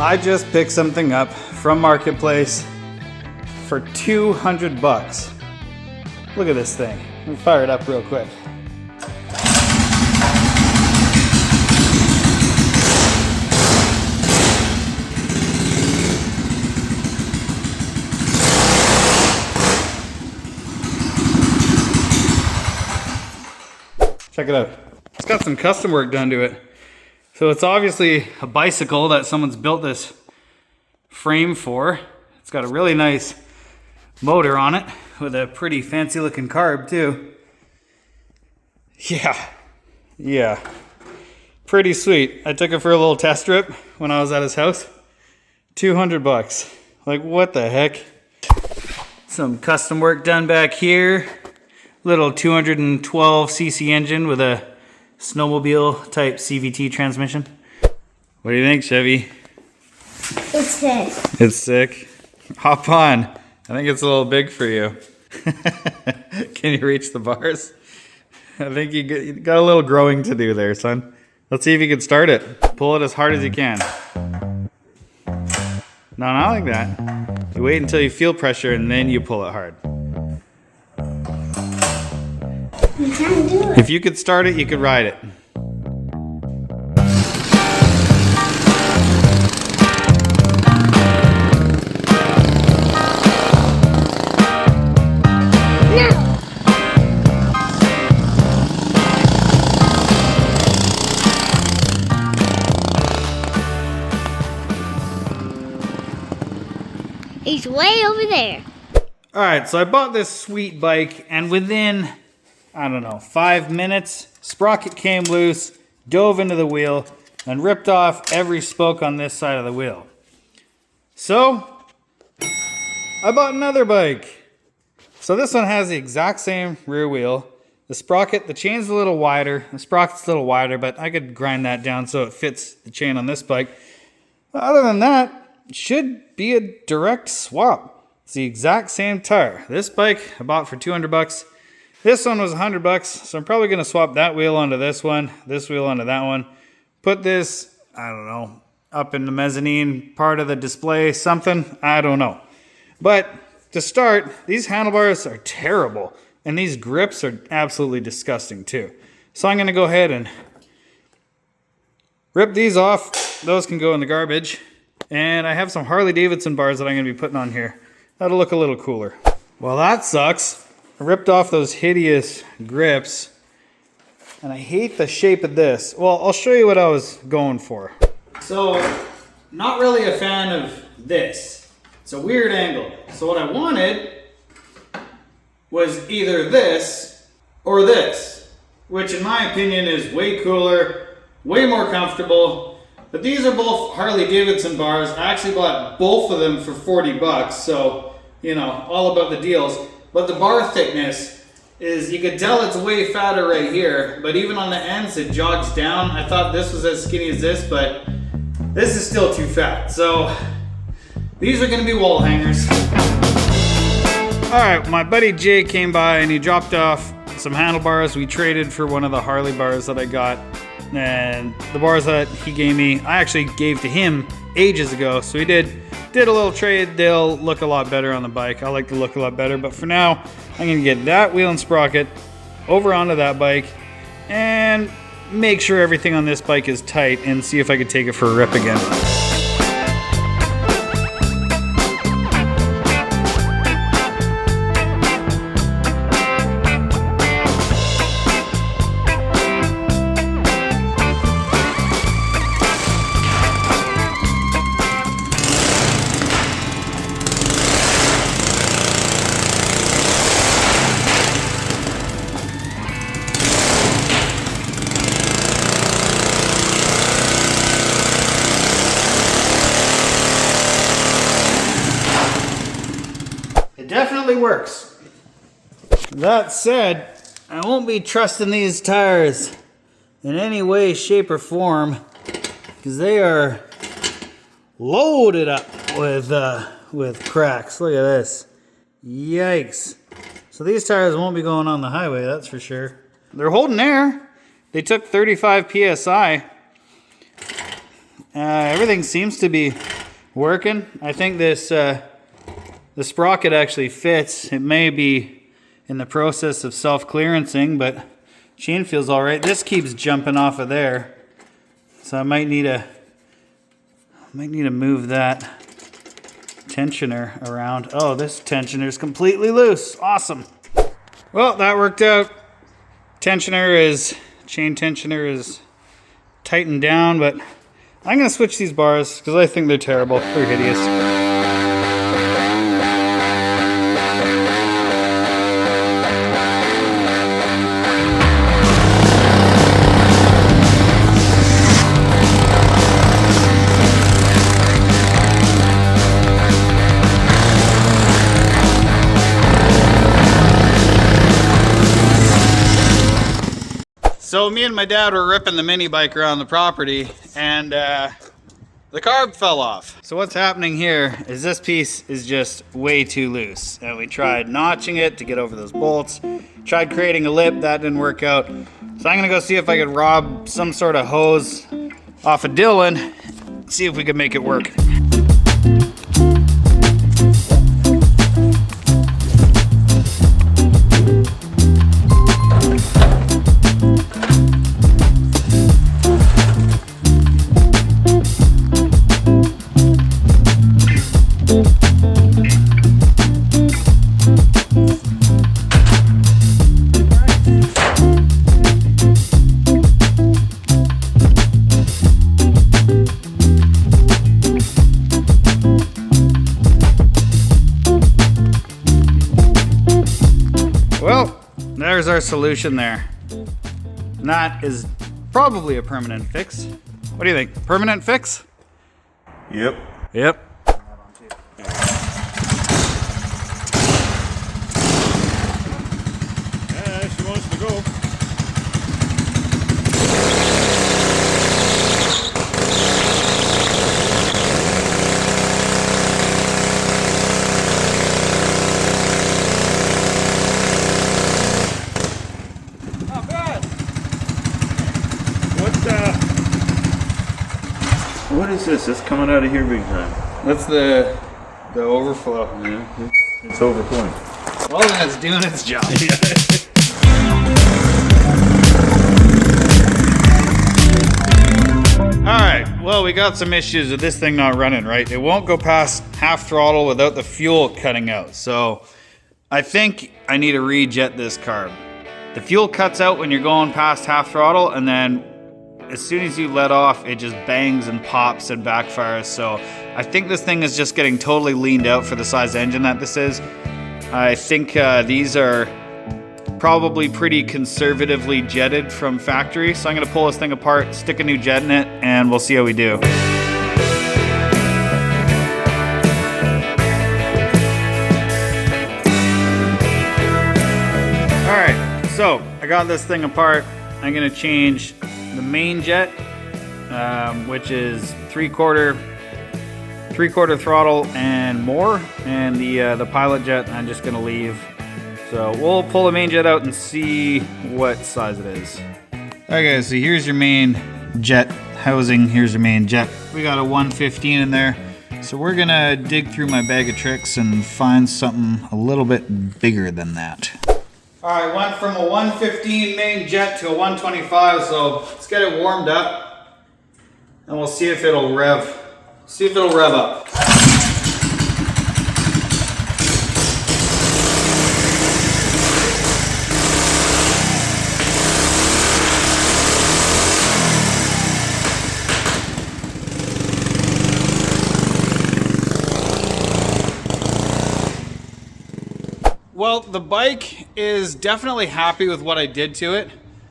I just picked something up from Marketplace for 200 bucks. Look at this thing. Let me fire it up real quick. Check it out. It's got some custom work done to it. So it's obviously a bicycle that someone's built this frame for. It's got a really nice motor on it with a pretty fancy looking carb too. Yeah. Pretty sweet. I took it for a little test trip when I was at his house. 200 bucks. Like what the heck? Some custom work done back here. Little 212cc engine with a snowmobile type CVT transmission. What do you think, Chevy? It's sick. It's sick. Hop on. I think it's a little big for you. Can you reach the bars? I think you got a little growing to do there, son. Let's see if you can start it. Pull it as hard as you can. No, not like that. You wait until you feel pressure and then you pull it hard. You can't do it. If you could start it, you could ride it. No. He's way over there. All right, so I bought this sweet bike, and within, I don't know, 5 minutes, sprocket came loose, dove into the wheel, and ripped off every spoke on this side of the wheel. So, I bought another bike. So this one has the exact same rear wheel. The sprocket, the chain's a little wider, the sprocket's a little wider, but I could grind that down so it fits the chain on this bike. Other than that, it should be a direct swap. It's the exact same tire. This bike I bought for 200 bucks. This one was 100 bucks, so I'm probably gonna swap that wheel onto this wheel onto that one. Put this, I don't know, up in the mezzanine part of the display, something, I don't know. But to start, these handlebars are terrible, and these grips are absolutely disgusting too. So I'm gonna go ahead and rip these off. Those can go in the garbage. And I have some Harley Davidson bars that I'm gonna be putting on here. That'll look a little cooler. Well, that sucks. I ripped off those hideous grips, and I hate the shape of this. Well, I'll show you what I was going for. So, not really a fan of this. It's a weird angle. So what I wanted was either this or this, which in my opinion is way cooler, way more comfortable. But these are both Harley Davidson bars. I actually bought both of them for 40 bucks, so, you know, all about the deals. But the bar thickness is, you could tell it's way fatter right here, but even on the ends it jogs down. I thought this was as skinny as this, but this is still too fat. So these are gonna be wall hangers. All right, my buddy Jay came by and he dropped off some handlebars. We traded for one of the Harley bars that I got. And the bars that he gave me, I actually gave to him ages ago. So he did a little trade. They'll look a lot better on the bike. I like the look a lot better. But for now, I'm gonna get that wheel and sprocket over onto that bike and make sure everything on this bike is tight and see if I could take it for a rip again. Definitely works. That said, I won't be trusting these tires in any way, shape, or form because they are loaded up with cracks. Look at this. Yikes. So these tires won't be going on the highway, that's for sure. They're holding air. They took 35 PSI Everything seems to be working. I think this the sprocket actually fits. It may be in the process of self-clearancing, but chain feels all right. This keeps jumping off of there, so I might need to move that tensioner around. Oh, this tensioner is completely loose. Awesome. Well, that worked out. Chain tensioner is tightened down, but I'm gonna switch these bars because I think they're terrible. They're hideous. So me and my dad were ripping the mini bike around the property, and the carb fell off. So what's happening here is this piece is just way too loose. And we tried notching it to get over those bolts. Tried creating a lip, that didn't work out. So I'm gonna go see if I could rob some sort of hose off of Dylan, see if we could make it work. Well, there's our solution there. And that is probably a permanent fix. What do you think? Permanent fix? Yep. Yep. Yeah, she wants to go. Not bad. What is this? It's coming out of here big time. That's the overflow. Yeah, it's overflowing. Well, then it's doing its job. Alright, well, we got some issues with this thing not running, right? It won't go past half throttle without the fuel cutting out. So I think I need to rejet this carb. The fuel cuts out when you're going past half throttle, and then as soon as you let off, it just bangs and pops and backfires. So I think this thing is just getting totally leaned out for the size engine that this is. I think these are probably pretty conservatively jetted from factory. So I'm gonna pull this thing apart, stick a new jet in it, and we'll see how we do. All right, so I got this thing apart. I'm gonna change the main jet, which is three-quarter throttle and more, and the pilot jet I'm just gonna leave. So we'll pull the main jet out and see what size it is. Alright guys, so here's your main jet housing, here's your main jet. We got a 115 in there, so we're gonna dig through my bag of tricks and find something a little bit bigger than that. Alright, went from a 115 main jet to a 125, so let's get it warmed up and we'll see if it'll rev up. Well, the bike is definitely happy with what I did to it.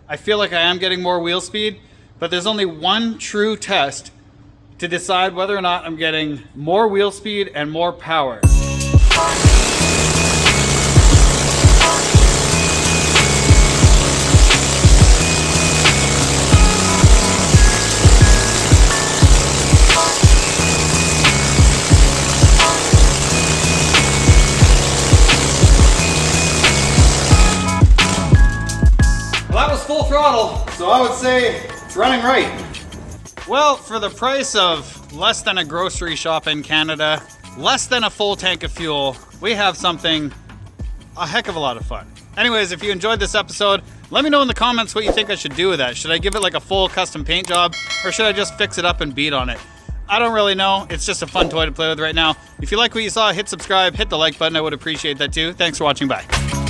I feel like I am getting more wheel speed, but there's only one true test to decide whether or not I'm getting more wheel speed and more power. Well, that was full throttle, so I would say it's running right. Well, for the price of less than a grocery shop in Canada, less than a full tank of fuel, we have something a heck of a lot of fun. Anyways, if you enjoyed this episode, let me know in the comments what you think I should do with that. Should I give it like a full custom paint job, or should I just fix it up and beat on it? I don't really know. It's just a fun toy to play with right now. If you like what you saw, hit subscribe, hit the like button. I would appreciate that too. Thanks for watching. Bye.